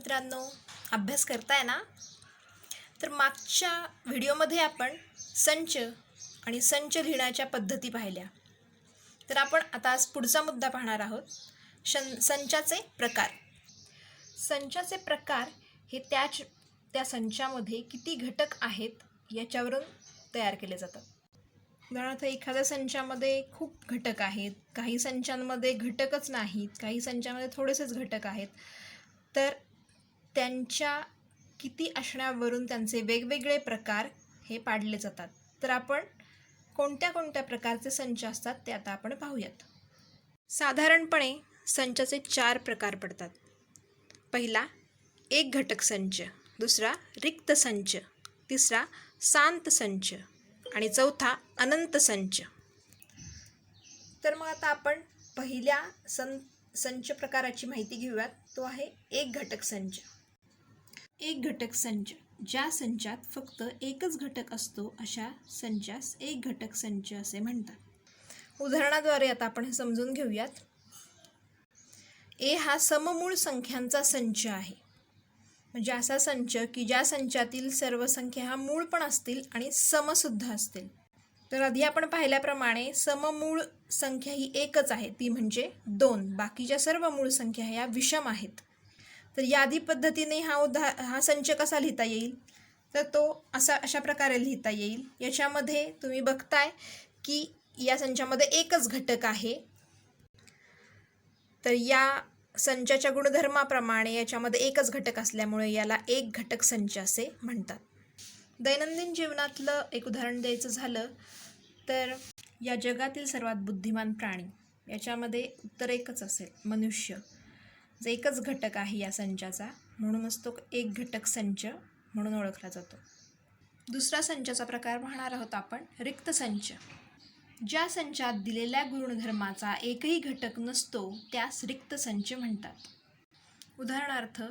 मित्रांनो, अभ्यास करताय ना? तर मागच्या व्हिडिओमध्ये आपण संच आणि संच लिहिण्याच्या पद्धती पाहिल्या. तर आपण आता आज पुढचा मुद्दा पाहणार आहोत. संचाचे प्रकार. संचाचे प्रकार हे त्या संचामध्ये किती घटक आहेत याच्यावरून तयार केले जातात. उदाहरणार्थ एखाद्या संचामध्ये खूप घटक आहेत, काही संचांमध्ये घटकच नाहीत, काही संचामध्ये थोडेसेच घटक आहेत. तर त्यांच्या किती असण्यावरून त्यांचे वेगवेगळे प्रकार हे पाडले जातात. तर आपण कोणत्या कोणत्या प्रकारचे संच असतात ते आता आपण पाहूयात. साधारणपणे संचाचे 4 प्रकार पडतात. पहिला एक घटक संच, दुसरा रिक्त संच, तिसरा शांत संच आणि चौथा अनंत संच. तर मग आता आपण पहिल्या संच प्रकाराची माहिती घेऊयात. तो आहे एक घटक संच. एक घटक संच, ज्या संचात फक्त एकच घटक असतो अशा संचास एक घटक संच असे म्हणतात. उदाहरणाद्वारे आता आपण हे समजून घेऊयात. ए हा सममूळ संख्यांचा संच आहे. म्हणजे असा संच की ज्या संचातील सर्व संख्या ह्या मूळ पण असतील आणि समसुद्धा असतील. तर आधी आपण पाहिल्याप्रमाणे सममूळ संख्या ही एकच आहे, ती म्हणजे 2. बाकीच्या सर्व मूळ संख्या ह्या विषम आहेत. तर यादी पद्धतीने हा संच कसा लिहिता येईल? तर तो अशा प्रकारे लिहिता येईल. याच्यामध्ये तुम्ही बघताय की या संचामध्ये एकच घटक आहे. तर या संचाच्या गुणधर्माप्रमाणे याच्यामध्ये एकच घटक असल्यामुळे याला एक घटक संच असे म्हणतात. दैनंदिन जीवनातलं एक उदाहरण द्यायचं झालं तर या जगातील सर्वात बुद्धिमान प्राणी याच्यामध्ये उत्तर एकच असेल, मनुष्य. जो एकच घटक आहे या संचाचा, म्हणूनच तो एक घटक संच म्हणून ओळखला जातो. दुसरा संचाचा प्रकार पाहणार आहोत आपण, रिक्त संच. ज्या संचात दिलेल्या गुणधर्माचा एकही घटक नसतो त्यास रिक्त संच म्हणतात. उदाहरणार्थ,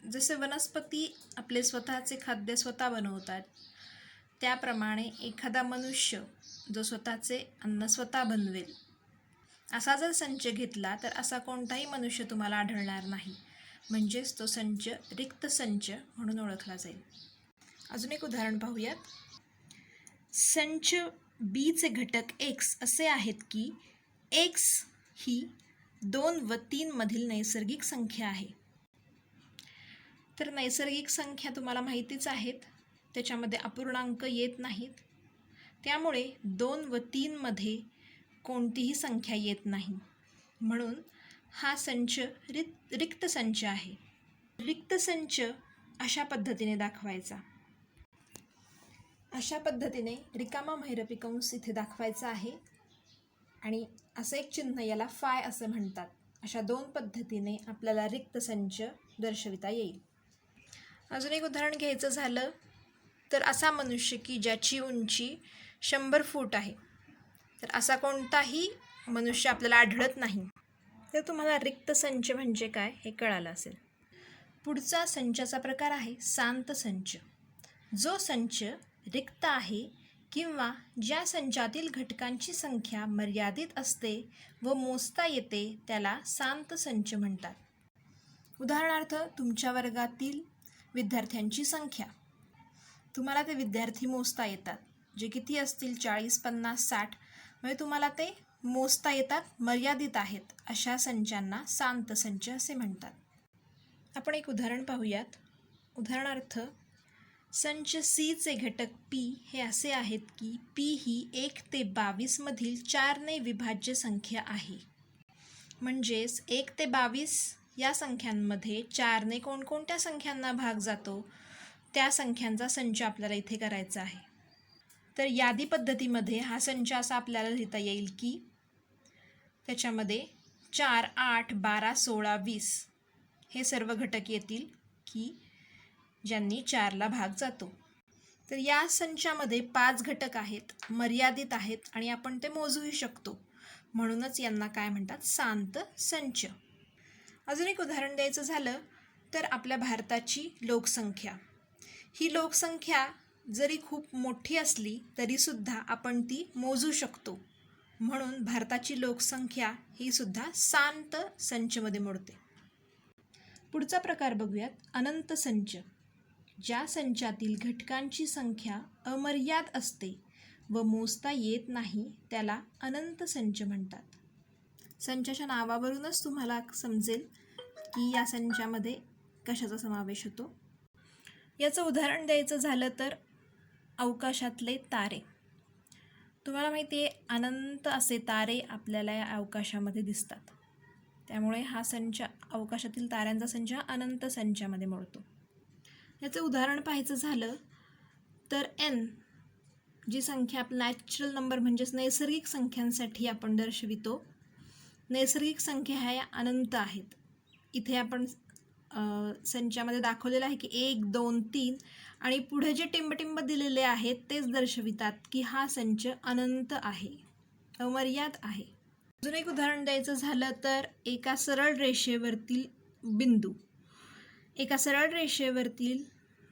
जसे वनस्पती आपले स्वतःचे खाद्य स्वतः बनवतात, त्याप्रमाणे एखादा मनुष्य जो स्वतःचे अन्न स्वतः बनवेल असा जर संच घेतला तर असा कोणताही मनुष्य तुम्हाला आढळणार नाही. म्हणजेच तो संच रिक्त संच म्हणून ओळखला जाईल. अजून एक उदाहरण पाहूयात. संच बीचे घटक x असे आहेत की x ही 2 व 3 मधील नैसर्गिक संख्या आहे. तर नैसर्गिक संख्या तुम्हाला माहितीच आहेत, त्याच्यामध्ये अपूर्णांक येत नाहीत. त्यामुळे 2 व 3 मध्ये कोणतीही संख्या येत नाही. म्हणून हा संच रिक्त संच आहे. रिक्त संच अशा पद्धतीने दाखवायचा. अशा पद्धतीने रिकामा महिरपी कंस इथे दाखवायचा आहे आणि असं एक चिन्ह, याला फाय असे म्हणतात. अशा 2 पद्धतीने आपल्याला रिक्त संच दर्शविता येईल. अजून एक उदाहरण घ्यायचं झालं तर असा मनुष्य की ज्याची उंची 100 फूट आहे. तर असा कोणताही मनुष्य आपल्याला आढळत नाही. तर तुम्हाला रिक्त संच म्हणजे काय हे कळालं असेल. पुढचा संचाचा प्रकार आहे शांत संच. जो संच रिक्त आहे किंवा ज्या संचातील घटकांची संख्या मर्यादित असते व मोजता येते त्याला शांत संच म्हणतात. उदाहरणार्थ, तुमच्या वर्गातील विद्यार्थ्यांची संख्या, तुम्हाला ते विद्यार्थी मोजता येतात. जे किती असतील 40, 50, 60, म्हणजे तुम्हाला ते मोजता येतात, मर्यादित आहेत. अशा संचांना शांत संच असे म्हणतात. आपण एक उदाहरण पाहूयात. उदाहरणार्थ, संच सीचे घटक पी हे असे आहेत की पी ही 1 ते 22 मधील 4 ने विभाज्य संख्या आहे. म्हणजेच 1 ते 22 या संख्यांमध्ये 4 ने कोणकोणत्या संख्यांना भाग जातो त्या संख्यांचा संच आपल्याला इथे करायचा आहे. तर यादी पद्धतीमध्ये हा संच असा आपल्याला लिहिता येईल की त्याच्यामध्ये 4, 8, 12, 16, 20 हे सर्व घटक येतील की ज्यांनी 4ला भाग जातो. तर या संचामध्ये 5 घटक आहेत, मर्यादित आहेत आणि आपण ते मोजूही शकतो. म्हणूनच यांना काय म्हणतात? शांत संच. अजून एक उदाहरण द्यायचं झालं तर आपल्या भारताची लोकसंख्या. ही लोकसंख्या जरी खूप मोठी असली तरीसुद्धा आपण ती मोजू शकतो. म्हणून भारताची लोकसंख्या ही सुद्धा शांत संचमध्ये मोडते. पुढचा प्रकार बघूयात, अनंत संच. ज्या संचातील घटकांची संख्या अमर्याद असते व मोजता येत नाही त्याला अनंत संच म्हणतात. संचाच्या नावावरूनच तुम्हाला समजेल की या संचामध्ये कशाचा समावेश होतो. याचं उदाहरण द्यायचं झालं तर अवकाशातले तारे. तुम्हाला माहिती आहे, अनंत असे तारे आपल्याला या अवकाशामध्ये दिसतात. त्यामुळे हा संच, अवकाशातील ताऱ्यांचा संच हा अनंत संचामध्ये मोडतो. याचं उदाहरण पाहायचं झालं तर n, जी संख्या आपला नॅचरल नंबर म्हणजेच नैसर्गिक संख्यांसाठी आपण दर्शवितो. नैसर्गिक संख्या ह्या अनंत आहेत. इथे आपण संचामध्ये दाखवलेलं आहे की 1, 2, 3 आणि पुढे जे टिंबटिंब दिलेले आहेत तेच दर्शवितात की हा संच अनंत आहे, अमर्याद आहे. अजून एक उदाहरण द्यायचं झालं तर एका सरळ रेषेवरतील बिंदू, एका सरळ रेषेवरतील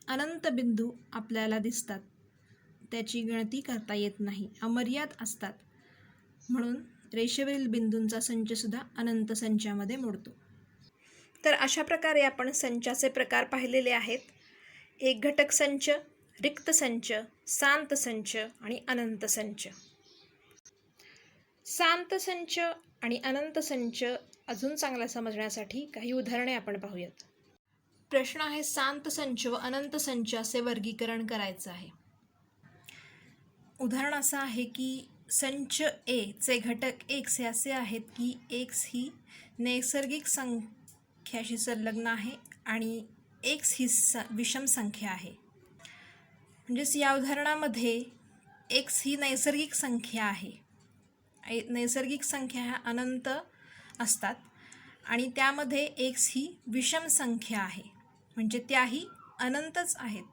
अनंत बिंदू आपल्याला दिसतात. त्याची गणती करता येत नाही, अमर्याद असतात. म्हणून रेषेवरील बिंदूंचा संचसुद्धा अनंत संचामध्ये मोडतो. तर अशा प्रकारे आपण संचाचे प्रकार पाहिलेले आहेत. एक घटक संच, रिक्त संच, शांत संच आणि अनंत संच. शांत संच आणि अनंत संच अजून चांगला समजण्यासाठी काही उदाहरणे आपण पाहूयात. प्रश्न आहे, शांत संच व अनंत संच असे वर्गीकरण करायचं आहे. उदाहरण असं आहे की संच ए चे घटक x हे असे आहेत की x ही नैसर्गिक संख्याशी संलग्न आहे आणि x ही विषम संख्या आहे. म्हणजेच या उदाहरणामध्ये x ही नैसर्गिक संख्या आहे. नैसर्गिक संख्या ह्या अनंत असतात आणि त्यामध्ये x ही विषम संख्या आहे, म्हणजे त्याही अनंतच आहेत.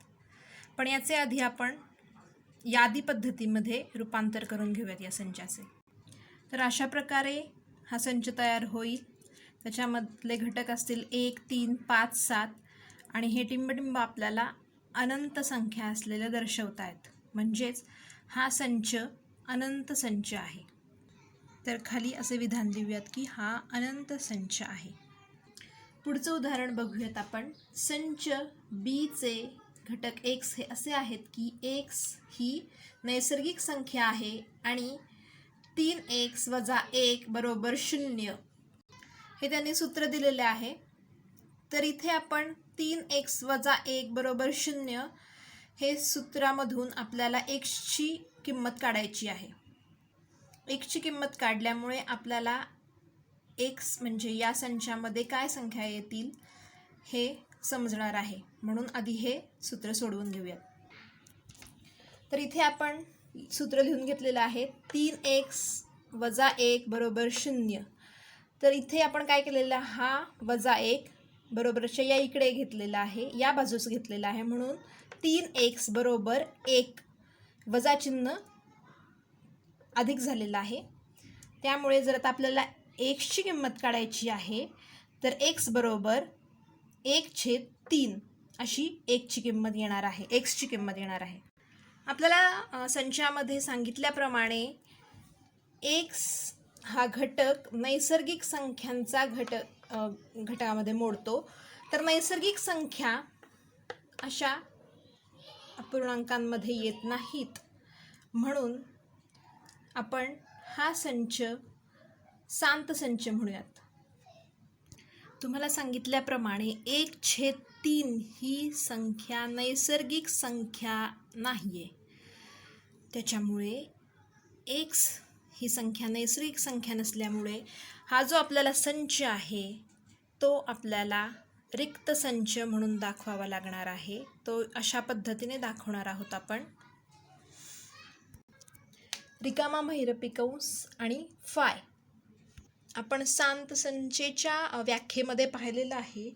पण याचे आधी आपण यादी पद्धतीमध्ये रूपांतर करून घेऊयात या संचाचे. तर अशा प्रकारे हा संच तयार होईल. त्याच्यामधले घटक असतील 1, 3, 5, 7 आणि हे टिंबटिंब आपल्याला अनंत संख्या असलेल्या दर्शवता आहेत. म्हणजेच हा संच अनंत संच आहे. तर खाली असे विधान देऊयात की हा अनंत संच आहे. पुढचं उदाहरण बघूयात आपण. संच बीचे घटक x हे असे आहेत की x ही नैसर्गिक संख्या आहे आणि 3x - 1 = 0 हे त्यांनी सूत्र दिलेले आहे. तर इथे आपण 3x - 1 = 0 हे सूत्रामधून आपल्याला xची किंमत काढायची आहे. xची किंमत काढल्यामुळे आपल्याला x म्हणजे या संचामध्ये काय संख्या येतील हे समजणार आहे. म्हणून आधी हे सूत्र सोडवून घेऊयात. तर इथे आपण सूत्र लिहून घेतलेलं आहे 3x - 1 = 0. तर इथे आपण काय केलेलं, हा -1 बरोबरच्या या इकडे घेतलेला आहे, या बाजूस घेतलेला आहे. म्हणून 3x = 1 वजा चिन्ह अधिक झालेलं आहे. त्यामुळे जर आता आपल्याला xची किंमत काढायची आहे तर x = 1/3 अशी xची किंमत येणार आहे. आपल्याला संचामध्ये सांगितल्याप्रमाणे x हा घटक नैसर्गिक संख्यांचा घटकामध्ये मोडतो. तर नैसर्गिक संख्या अशा अपूर्णांकांमध्ये येत नाहीत. म्हणून आपण हा संच शांत संच म्हणूयात. तुम्हाला सांगितल्याप्रमाणे 1/3 ही संख्या नैसर्गिक संख्या नाही आहे. त्याच्यामुळे x ही संख्या नैसर्गिक संख्या नसल्यामुळे हा जो आपल्याला संच आहे तो आपल्याला रिक्त संच म्हणून दाखवावा लागणार आहे. तो अशा पद्धतीने दाखवणार आहोत आपण. रिकामा महिरपी कंस आणि फाय. आपण शांत संचेच्या व्याख्येमध्ये पाहिलेलं आहे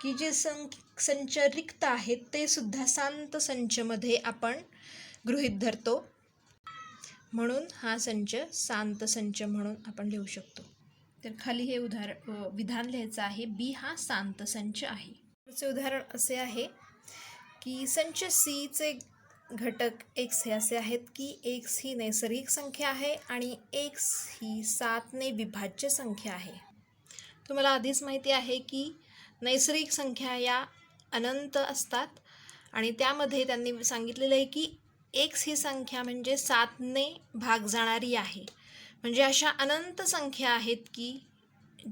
की जे संच रिक्त आहेत ते सुद्धा शांत संचमध्ये आपण गृहीत धरतो. म्हणून हा संच शांत संच म्हणून आपण लिहू शकतो. तर खाली हे विधान लिहायचं आहे, बी हा शांत संच आहे. पुढचे उदाहरण असे आहे की संच सीचे घटक x हे असे आहेत की x ही नैसर्गिक संख्या आहे आणि x ही 7ने विभाज्य संख्या आहे. तुम्हाला आधीच माहिती आहे की नैसर्गिक संख्या या अनंत असतात आणि त्यामध्ये त्यांनी सांगितलेलं आहे की एक्स ही संख्या म्हणजे 7ने भाग जाणारी आहे. म्हणजे अशा अनंत संख्या आहेत की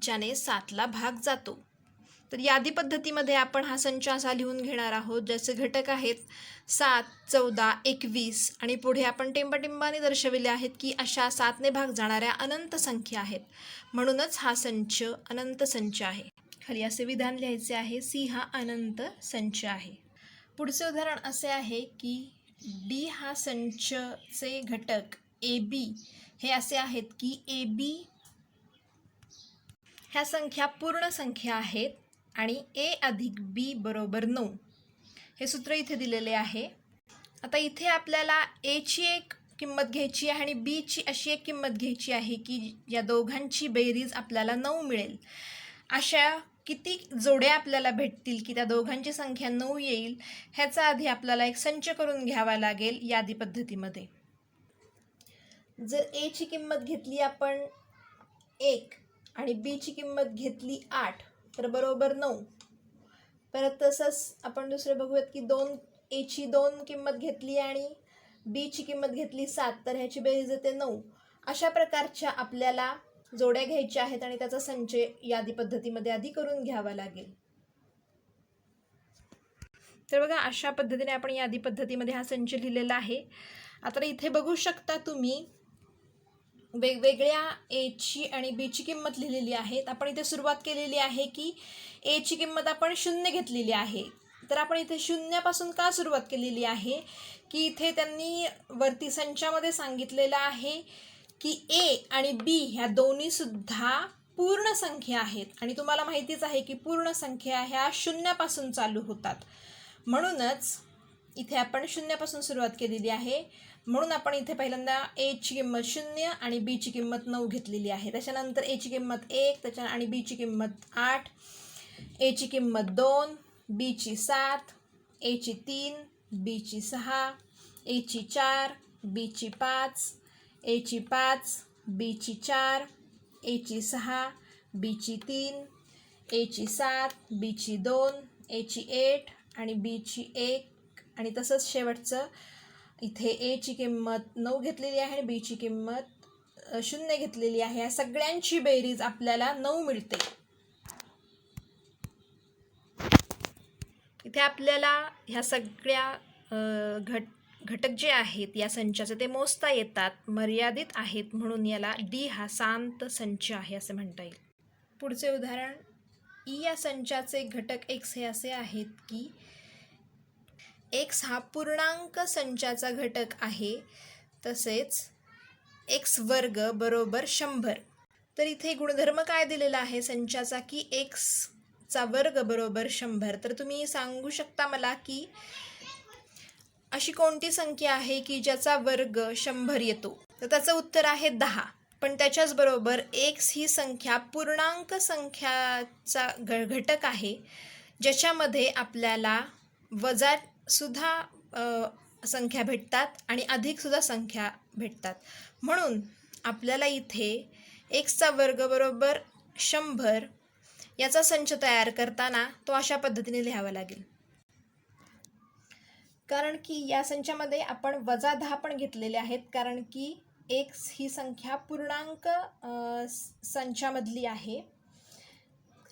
ज्याने 7ला भाग जातो. तर यादी पद्धतीमध्ये आपण हा संच असा लिहून घेणार आहोत, ज्याचे घटक आहेत 7, 14, 21 आणि पुढे आपण टिंबाटिंबाने दर्शविले आहेत की अशा 7ने भाग जाणाऱ्या अनंत संख्या आहेत. म्हणूनच हा संच अनंत संच आहे. खाली असे विधान लिहायचे आहे, सी हा अनंत संच आहे. पुढचे उदाहरण असे आहे की डी हा संचचे घटक ए बी हे असे आहेत की ए बी ह्या संख्या पूर्ण संख्या आहेत आणि ए अधिक बी बरोबर 9 हे सूत्र इथे दिलेले आहे. आता इथे आपल्याला एची एक किंमत घ्यायची आहे आणि बीची अशी एक किंमत घ्यायची आहे की या दोघांची बेरीज आपल्याला 9 मिळेल. अशा किती जोड्या आपल्याला भेटतील की त्या दोघांची संख्या 9 येईल, ह्याचा आधी आपल्याला एक संच करून घ्यावा लागेल यादी पद्धतीमध्ये. जर एची किंमत घेतली आपण 1 आणि बीची किंमत घेतली 8 तर बरोबर 9. परत तसंच आपण दुसरे बघूयात की एची 2 किंमत घेतली आणि बीची किंमत घेतली 7 तर ह्याची बेरीज येते 9. अशा प्रकारच्या आपल्याला जोड्या घ्यायच्या आहेत आणि त्याचा संच यादी पद्धतीमध्ये आधी करून घ्यावा लागेल. तर बघा, अशा पद्धतीने आपण यादी पद्धतीमध्ये हा संच लिहिलेला आहे. आता इथे बघू शकता तुम्ही वेगवेगळ्या एची आणि बीची किंमत लिहिलेली आहे. आपण इथे सुरुवात केलेली आहे की एची किंमत आपण 0 घेतलेली आहे. तर आपण इथे 0पासून का सुरुवात केलेली आहे की इथे त्यांनी वरती संचामध्ये सांगितलेलं आहे की ए आणि बी ह्या दोन्हीसुद्धा पूर्ण संख्या आहेत आणि तुम्हाला माहितीच आहे की पूर्ण संख्या ह्या 0पासून चालू होतात. म्हणूनच इथे आपण 0पासून सुरुवात केलेली आहे. म्हणून आपण इथे पहिल्यांदा एची किंमत 0 आणि बीची किंमत 9 घेतलेली आहे. त्याच्यानंतर एची किंमत 1 आणि बीची किंमत 8, एची किंमत 2, बीची 7, एची 3, बीची 6, एची 4, बीची 5, एची 5, बीची 4, एची 6, बीची 3, एची 7, बीची 2, एची 8 आणि बीची 1 आणि तसंच शेवटचं इथे एची किंमत 9 घेतलेली आहे आणि बीची किंमत 0 घेतलेली आहे. या सगळ्यांची बेरीज आपल्याला 9 मिळते. इथे आपल्याला ह्या सगळ्या घटक जे आहेत या संचाचे ते मोजता येतात, मर्यादित आहेत, म्हणून याला डी हा शांत संच आहे असे म्हणता येईल. पुढचे उदाहरण, ई या संचाचे घटक एक्स हे असे आहेत की एक्स हा पूर्णांक संचाचा घटक आहे, तसेच एक्स वर्ग बरोबर 100. तर इथे गुणधर्म काय दिलेला आहे संचाचा की एक्सचा वर्ग बरोबर 100. तर तुम्ही सांगू शकता मला की अशी कोणती संख्या आहे की ज्याचा वर्ग 100 येतो? तर त्याचं उत्तर आहे 10. पण त्याच्याच बरोबर एक्स ही संख्या पूर्णांक संख्याचा घटक आहे, ज्याच्यामध्ये आपल्याला वजा सुद्धा संख्या भेटतात आणि अधिकसुद्धा संख्या भेटतात. म्हणून आपल्याला इथे एक्सचा वर्ग बरोबर 100 याचा संच तयार करताना तो अशा पद्धतीने लिहावा लागेल. कारण की या संचामध्ये आपण वजा 10 पण घेतलेले आहेत, कारण की एक्स ही संख्या पूर्णांक संचामधली आहे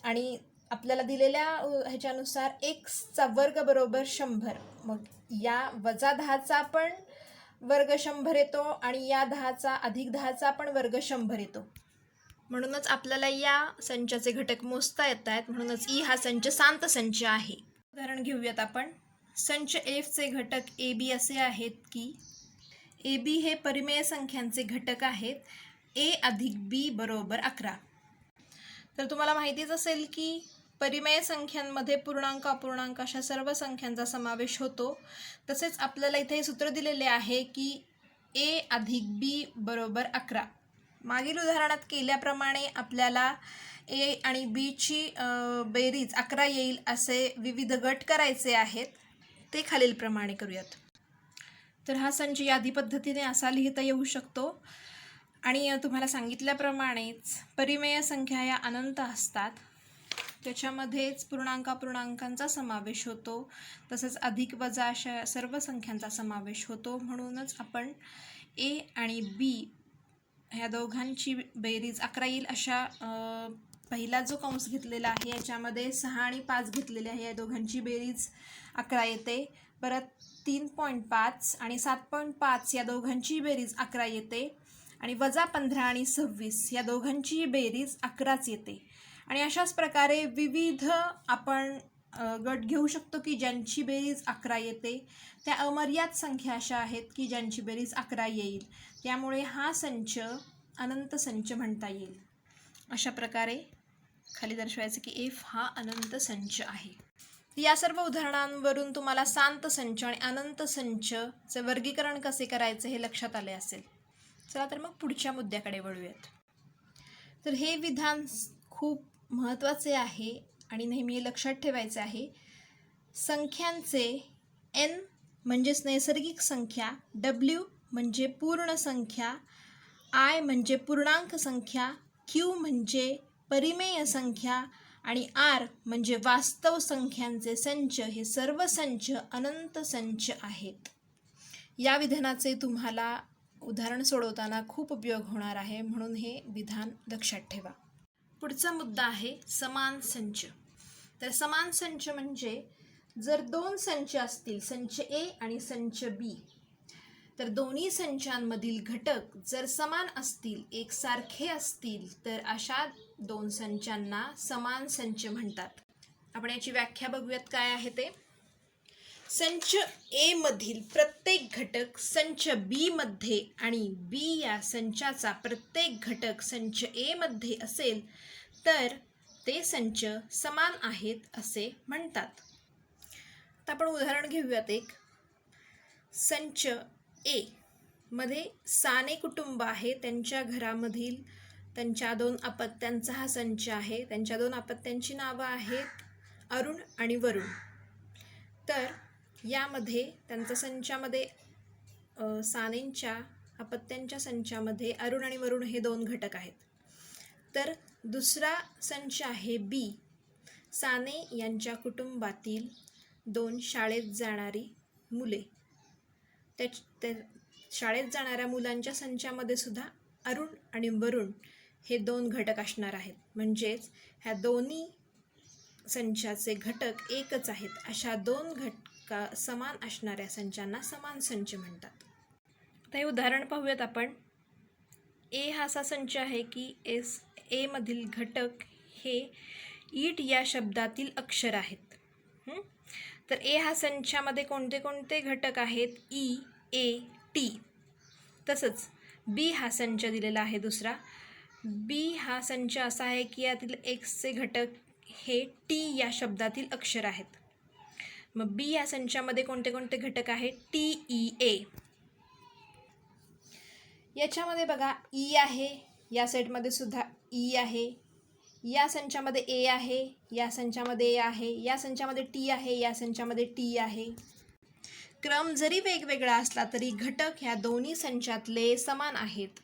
आणि आपल्याला दिलेल्या ह्याच्यानुसार एक्सचा वर्ग बरोबर 100. मग या वजा 10चा पण वर्ग 100 येतो आणि या 10चा अधिक 10चा पण वर्ग 100 येतो. म्हणूनच आपल्याला या संचाचे घटक मोजता येत आहेत. म्हणूनच ई हा संच शांत संच आहे. उदाहरण घेऊयात आपण. संच एफचे घटक ए बी असे आहेत की ए बी हे परिमेय संख्यांचे घटक आहेत. ए अधिक बी बरोबर 11. तर तुम्हाला माहितीच असेल की परिमेय संख्यांमध्ये पूर्णांक अपूर्णांक अशा सर्व संख्यांचा समावेश होतो. तसेच आपल्याला इथे सूत्र दिलेले आहे की ए अधिक बी बरोबर 11. मागील उदाहरणात केल्याप्रमाणे आपल्याला ए आणि बीची बेरीज 11 येईल असे विविध गट करायचे आहेत. ते खालीलप्रमाणे करूयात. तर हा संच यादी पद्धतीने असा लिहिता येऊ शकतो आणि तुम्हाला सांगितल्याप्रमाणेच परिमेय संख्या या अनंत असतात. त्याच्यामध्येच पूर्णांकांचा समावेश होतो, तसंच अधिक वजा अशा सर्व संख्यांचा समावेश होतो. म्हणूनच आपण ए आणि बी ह्या दोघांची बेरीज 11 येईल अशा पहिला जो कंस घेतलेला आहे याच्यामध्ये 6 आणि 5 घेतलेले आहे. या दोघांची बेरीज 11 येते. परत 3.5 आणि 7.5 या दोघांची बेरीज 11 येते. आणि वजा 15 आणि 26 या दोघांची बेरीज 11च येते. आणि अशाच प्रकारे विविध आपण गट घेऊ शकतो की ज्यांची बेरीज 11 येते. त्या अमर्याद संख्या अशा आहेत की ज्यांची बेरीज 11 येईल. त्यामुळे हा संच अनंत संच म्हणता येईल. अशा प्रकारे खाली दर्शवायचं की एफ हा अनंत संच आहे. या सर्व उदाहरणांवरून तुम्हाला शांत संच आणि अनंत संचचे वर्गीकरण कसे करायचे हे लक्षात आले असेल. चला तर मग पुढच्या मुद्द्याकडे वळूयात. तर हे विधान खूप महत्त्वाचे आहे आणि नेहमी लक्षात ठेवायचे आहे. संख्यांचे n म्हणजेच नैसर्गिक संख्या, w म्हणजे पूर्ण संख्या, i म्हणजे पूर्णांक संख्या, q म्हणजे परिमेय संख्या आणि r म्हणजे वास्तव संख्यांचे संच हे सर्व संच अनंत संच आहेत. या विधानाचे तुम्हाला उदाहरण सोडवताना खूप उपयोग होणार आहे, म्हणून हे विधान लक्षात ठेवा. पुढचा मुद्दा आहे समान संच. तर समान संच म्हणजे जर दोन संच असतील, संच ए आणि संच बी, तर दोन्ही संचांमधील घटक जर समान असतील, एकसारखे असतील, तर अशा दोन संचांना समान संच म्हणतात. आपण याची व्याख्या बघूयात काय आहे ते. संच ए मधील प्रत्येक घटक संच बी मध्ये आणि बी या संचाचा प्रत्येक घटक संच ए मध्ये असेल तर ते संच समान आहेत असे म्हणतात. आता आपण उदाहरण घेऊयात एक. संच ए मध्ये साने कुटुंब आहे. त्यांच्या घरामधील त्यांच्या 2 अपत्यांचा हा संच आहे. त्यांच्या 2 अपत्यांची नावं आहेत अरुण आणि वरुण. तर यामध्ये त्यांच्या संचामध्ये सानेंच्या अपत्यांच्या संचामध्ये अरुण आणि वरुण हे 2 घटक आहेत. तर दुसरा संच आहे बी. साने यांच्या कुटुंबातील 2 शाळेत जाणारी मुले. त्या शाळेत जाणाऱ्या मुलांच्या संचामध्ये सुद्धा अरुण आणि वरुण हे 2 घटक असणार आहेत. म्हणजेच ह्या दोन्ही संचाचे घटक एकच आहेत. अशा 2 घटका समान असणाऱ्या संचांना समान संच म्हणतात. आता हे उदाहरण पाहूयात आपण. ए हा असा संच आहे की ए मधील घटक हे ईट या शब्दातील अक्षर आहेत. तर ए हा संचामध्ये कोणते कोणते घटक आहेत? ई, ए, टी. तसंच बी हा संच दिलेला आहे दुसरा. बी हा संच असा आहे की यातील एक्सचे घटक हे टी या शब्दातील अक्षर आहेत. मग बी या संचामध्ये कोणते कोणते घटक आहेत? टी, ई, ए. याच्यामध्ये बघा ई आहे, या सेटमध्ये सुद्धा ई आहे, या संचामध्ये ए आहे, या संचामध्ये ए आहे, या संचामध्ये टी आहे, या संचामध्ये टी आहे. क्रम जरी वेगवेगळा असला तरी घटक ह्या दोन्ही संचातले समान आहेत.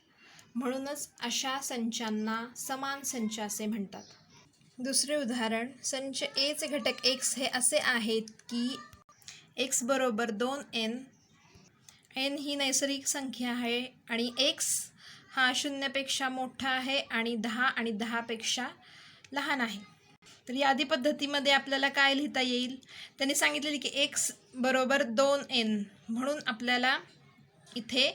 म्हणूनच अशा संचांना समान संच असे म्हणतात. दुसरे उदाहरण. संच एचे घटक एक्स हे असे आहेत की एक्स बरोबर 2n. n ही नैसर्गिक संख्या आहे आणि x हा 0पेक्षा मोठा आहे आणि 10 आणि 10पेक्षा लहान आहे. तर या आधी पद्धतीमध्ये आपल्याला काय लिहिता येईल? त्यांनी सांगितलेले की x बरोबर 2n. म्हणून आपल्याला इथे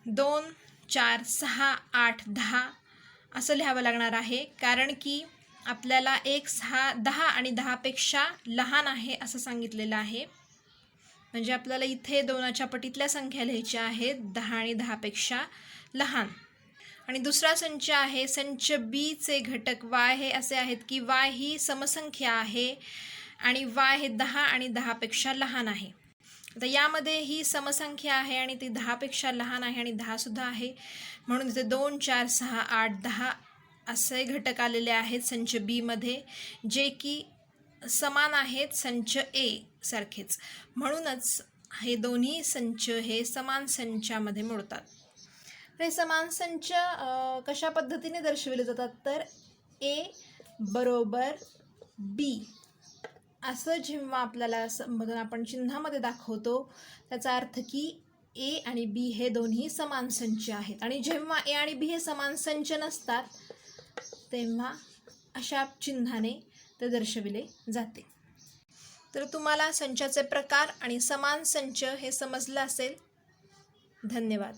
2, 4, 6, 8, 10 असं लिहावं लागणार आहे. कारण की आपल्याला x हा 10 आणि 10पेक्षा लहान आहे असं सांगितलेलं आहे. म्हणजे आपल्याला इथे 2च्या पटीतल्या संख्या लिहायच्या आहेत 10 आणि 10पेक्षा लहान. आणि दुसरा संच आहे संच बीचे घटक y हे असे आहेत की y ही समसंख्या आहे आणि y हे 10 आणि 10पेक्षा लहान आहे. आता यामध्ये ही समसंख्या आहे आणि ती 10पेक्षा लहान आहे आणि 10सुद्धा आहे. म्हणून इथे 2, 4, 6, 8, 10 असे घटक आलेले आहेत संच बी मध्ये, जे की समान आहेत संच ए सारखेच. म्हणूनच हे दोन्ही संच हे समान संचामध्ये मोडतात. हे समान संच कशा पद्धतीने दर्शविले जातात? तर ए बरोबर बी असं जेव्हा आपल्याला संबोधन आपण चिन्हामध्ये दाखवतो त्याचा अर्थ की ए आणि बी हे दोन्ही समान संच आहेत. आणि जेव्हा ए आणि बी हे समान संच नसतात तेव्हा अशा चिन्हाने ते दर्शविले जाते. तर तुम्हाला संचाचे प्रकार आणि समान संच हे समजलं असेल. धन्यवाद.